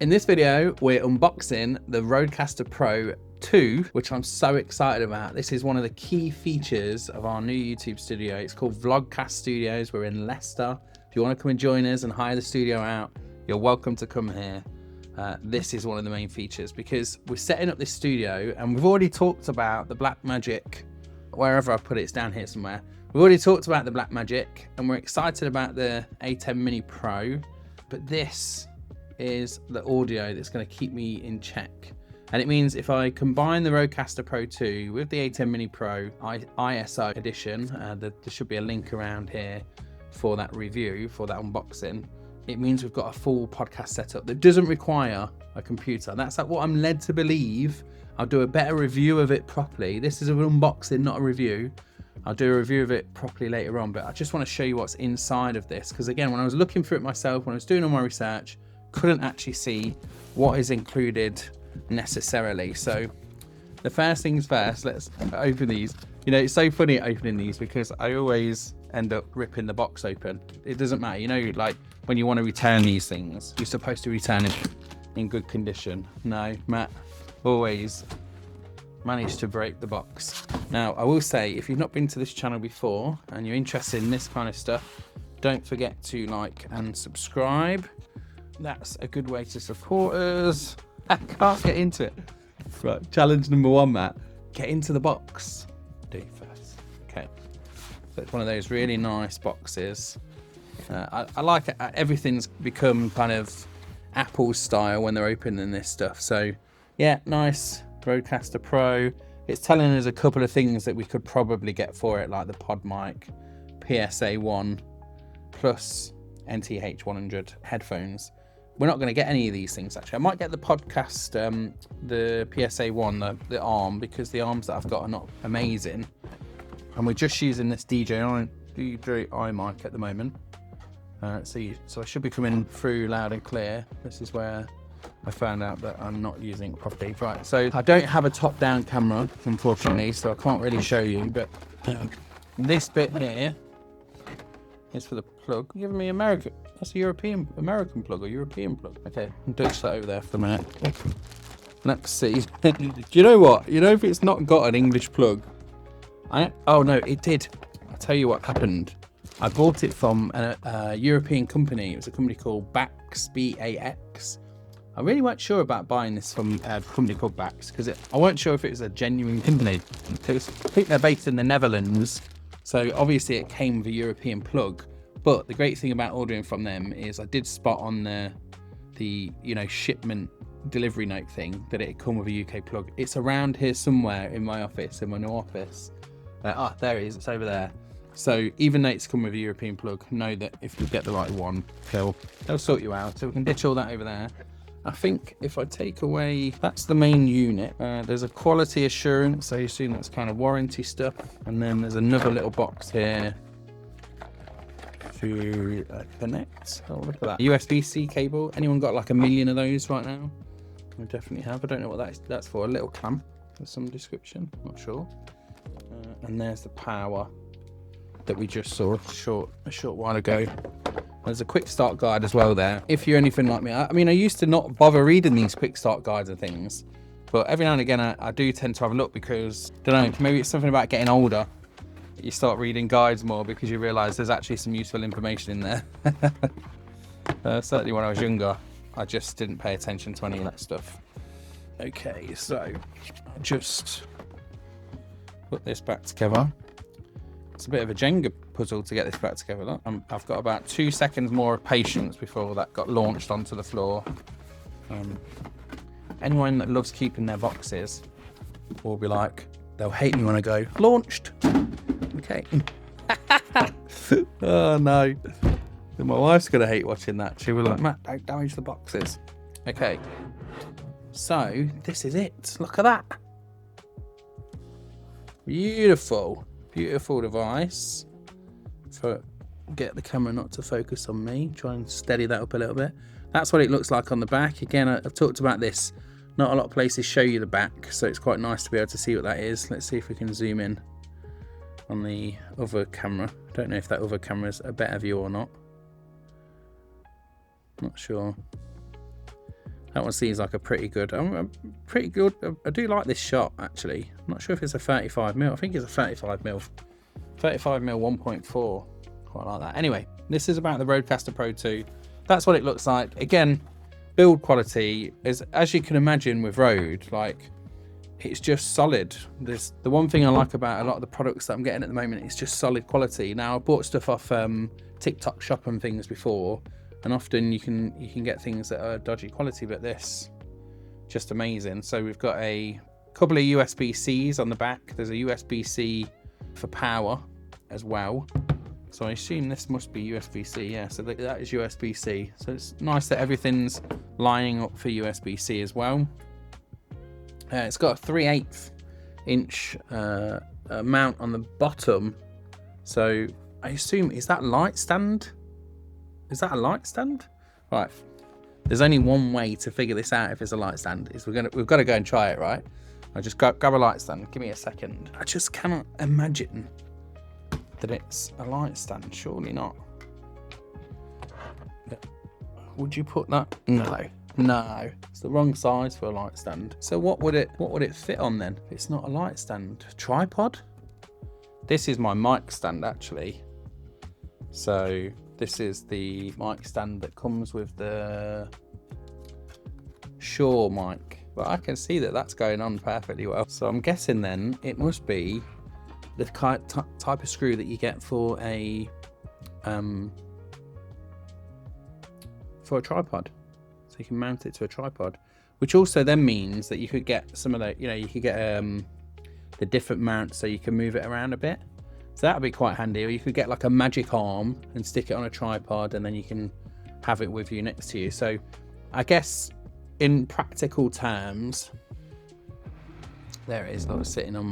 In this video, we're unboxing the RØDECaster Pro II, which I'm so excited about. This is one of the key features of our new YouTube studio. It's called Vlogcast Studios. We're in Leicester. If you want to come and join us and hire the studio out, you're welcome to come here. This is one of the main features because we're setting up this studio and we've already talked about the Blackmagic, wherever I put it, it's down here somewhere. We've already talked about the Blackmagic and we're excited about the ATEM Mini Pro, but this is the audio that's going to keep me in check. And it means if I combine the RØDECaster Pro II with the ATEM Mini Pro ISO edition, there should be a link around here for that review, for that unboxing. It means we've got a full podcast setup that doesn't require a computer. That's like what I'm led to believe. I'll do a better review of it properly. This is an unboxing, not a review. I'll do a review of it properly later on, but I just want to show you what's inside of this. Because again, when I was looking through it myself, when I was doing all my research, couldn't actually see what is included necessarily. So the first things first, let's open these. You know, it's so funny opening these because I always end up ripping the box open. It doesn't matter, you know, like when you want to return these things, you're supposed to return it in good condition. No, Matt always managed to break the box. Now, I will say, if you've not been to this channel before and you're interested in this kind of stuff, don't forget to like and subscribe. That's a good way to support us. I can't get into it. Right, challenge number one, Matt. Get into the box. Do it first. Okay. So it's one of those really nice boxes. I like it. Everything's become kind of Apple style when they're opening this stuff. So yeah, nice RØDECaster Pro. It's telling us a couple of things that we could probably get for it, like the pod mic, PSA1 plus NTH 100 headphones. We're not going to get any of these things actually. I might get the podcast, the PSA1, the arm, because the arms that I've got are not amazing. And we're just using this DJI mic at the moment. So I should be coming through loud and clear. This is where I found out that I'm not using it properly. Right, so I don't have a top-down camera, unfortunately, so I can't really show you, but this bit here is for the plug. You're giving me American. That's a American plug or European plug. Okay, I'll ditch that over there for a minute. Let's see. Do you know what? You know, if it's not got an English plug, oh no, it did. I'll tell you what happened. I bought it from a European company. It was a company called Bax, B-A-X. I really weren't sure about buying this from a company called Bax because I weren't sure if it was a genuine company. I think they're based in the Netherlands, so obviously it came with a European plug. But the great thing about ordering from them is I did spot on the you know, shipment delivery note thing that it come with a UK plug. It's around here somewhere in my office, in my new office. There it is. It's over there. So even though it's come with a European plug, know that if you get the right one, they'll sort you out. So we can ditch all that over there. I think if I take away, that's the main unit. There's a quality assurance, so you assume that's kind of warranty stuff. And then there's another little box here to connect. Oh, look at that. USB-C cable. Anyone got like a million of those right now? I definitely have. I don't know what that's for. A little clamp with some description. Not sure. And there's the power that we just saw a short while ago. There's a quick start guide as well there. If you're anything like me, I mean, I used to not bother reading these quick start guides and things, but every now and again I do tend to have a look because, I don't know, maybe it's something about getting older. You start reading guides more because you realise there's actually some useful information in there. Certainly when I was younger, I just didn't pay attention to any of that stuff. Okay, so I'll just put this back together. It's a bit of a Jenga puzzle to get this back together. Look, I've got about 2 seconds more of patience before that got launched onto the floor. Anyone that loves keeping their boxes will be like, they'll hate me when I go, launched. Okay. Oh no. My wife's going to hate watching that. She'll be like, Matt, don't damage the boxes. Okay. So, this is it. Look at that. Beautiful. Beautiful device. Get the camera not to focus on me. Try and steady that up a little bit. That's what it looks like on the back. Again, I've talked about this. Not a lot of places show you the back, so it's quite nice to be able to see what that is. Let's see if we can zoom in on the other camera. I don't know if that other camera's a better view or not. Not sure. That one seems like a pretty good, pretty good. I do like this shot actually. I'm not sure if it's a 35mm. I think it's a 35mm. 35mm 1.4. Quite like that. Anyway, this is about the RØDECaster Pro II. That's what it looks like. Again, build quality is, as you can imagine with Rode, like, it's just solid. There's the one thing I like about a lot of the products that I'm getting at the moment is just solid quality. Now, I bought stuff off TikTok shop and things before, and often you can get things that are dodgy quality, but this just amazing. So we've got a couple of USB-Cs on the back. There's a USB-C for power as well. So I assume this must be USB-C, yeah, so that is USB-C. So it's nice that everything's lining up for USB-C as well. It's got a 3/8 inch mount on the bottom. So I assume, is that light stand? Is that a light stand? Right, there's only one way to figure this out if it's a light stand, is we've got to go and try it, right? I'll just grab a light stand, give me a second. I just cannot imagine that it's a light stand, surely not. Would you put that? No, it's the wrong size for a light stand. So what would it fit on then? It's not a light stand. Tripod? This is my mic stand actually. So this is the mic stand that comes with the Shure mic. But I can see that that's going on perfectly well. So I'm guessing then it must be the type of screw that you get for a tripod. So you can mount it to a tripod, which also then means that you could get some of the, you could get the different mounts so you can move it around a bit. So that would be quite handy. Or you could get like a magic arm and stick it on a tripod, and then you can have it with you next to you. So I guess in practical terms, there it is. I was sitting on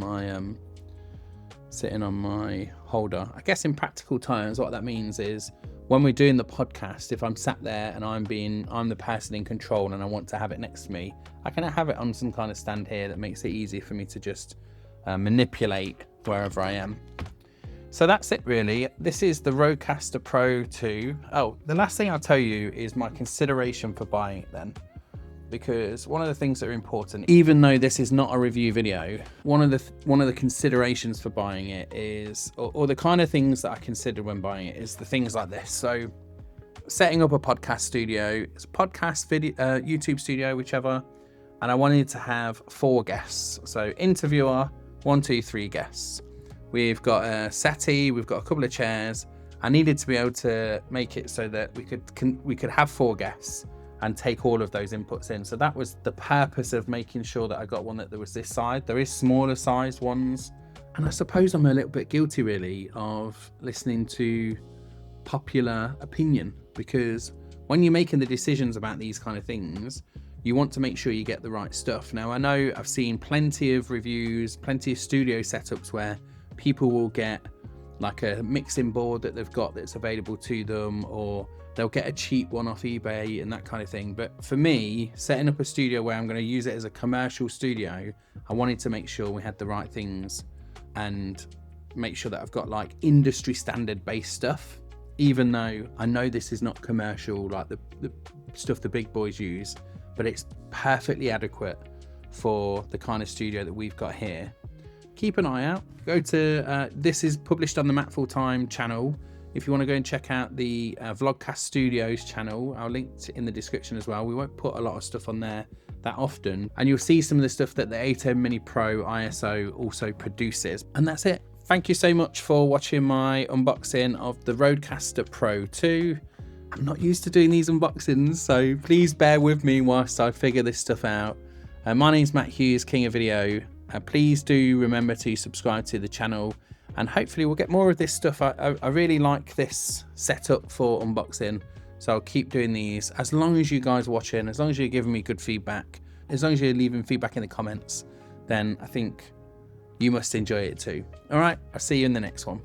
my holder. I guess in practical terms, what that means is when we're doing the podcast, if I'm sat there and I'm the person in control and I want to have it next to me, I can have it on some kind of stand here that makes it easy for me to just manipulate wherever I am. So that's it really. This is the RØDECaster Pro II. Oh, the last thing I'll tell you is my consideration for buying it then. Because one of the things that are important, even though this is not a review video, one of the considerations for buying it is, or the kind of things that I consider when buying it, is the things like this. So setting up a podcast studio, it's a podcast video, YouTube studio, whichever, and I wanted to have 4 guests. So interviewer, 1, 2, 3 guests. We've got a settee, we've got a couple of chairs. I needed to be able to make it so that we could have 4 guests and take all of those inputs in. So that was the purpose of making sure that I got one that there was this side. There is smaller sized ones. And I suppose I'm a little bit guilty really of listening to popular opinion, because when you're making the decisions about these kind of things, you want to make sure you get the right stuff. Now, I know I've seen plenty of reviews, plenty of studio setups where people will get like a mixing board that they've got that's available to them, or they'll get a cheap one off eBay and that kind of thing. But for me, setting up a studio where I'm going to use it as a commercial studio, I wanted to make sure we had the right things and make sure that I've got like industry standard based stuff, even though I know this is not commercial like the stuff the big boys use, but it's perfectly adequate for the kind of studio that we've got here. Keep an eye out. Go to, this is published on the MattFullTime channel. If you want to go and check out the Vlogcast Studios channel, I'll link in the description as well. We won't put a lot of stuff on there that often, and you'll see some of the stuff that the ATEM Mini Pro ISO also produces. And that's it. Thank you so much for watching my unboxing of the RØDECaster Pro II. I'm not used to doing these unboxings, so please bear with me whilst I figure this stuff out. My name's Matt Hughes, King of Video. Please do remember to subscribe to the channel, and hopefully we'll get more of this stuff. I really like this setup for unboxing, so I'll keep doing these as long as you guys are watching, as long as you're giving me good feedback, as long as you're leaving feedback in the comments, then I think you must enjoy it too. All right, I'll see you in the next one.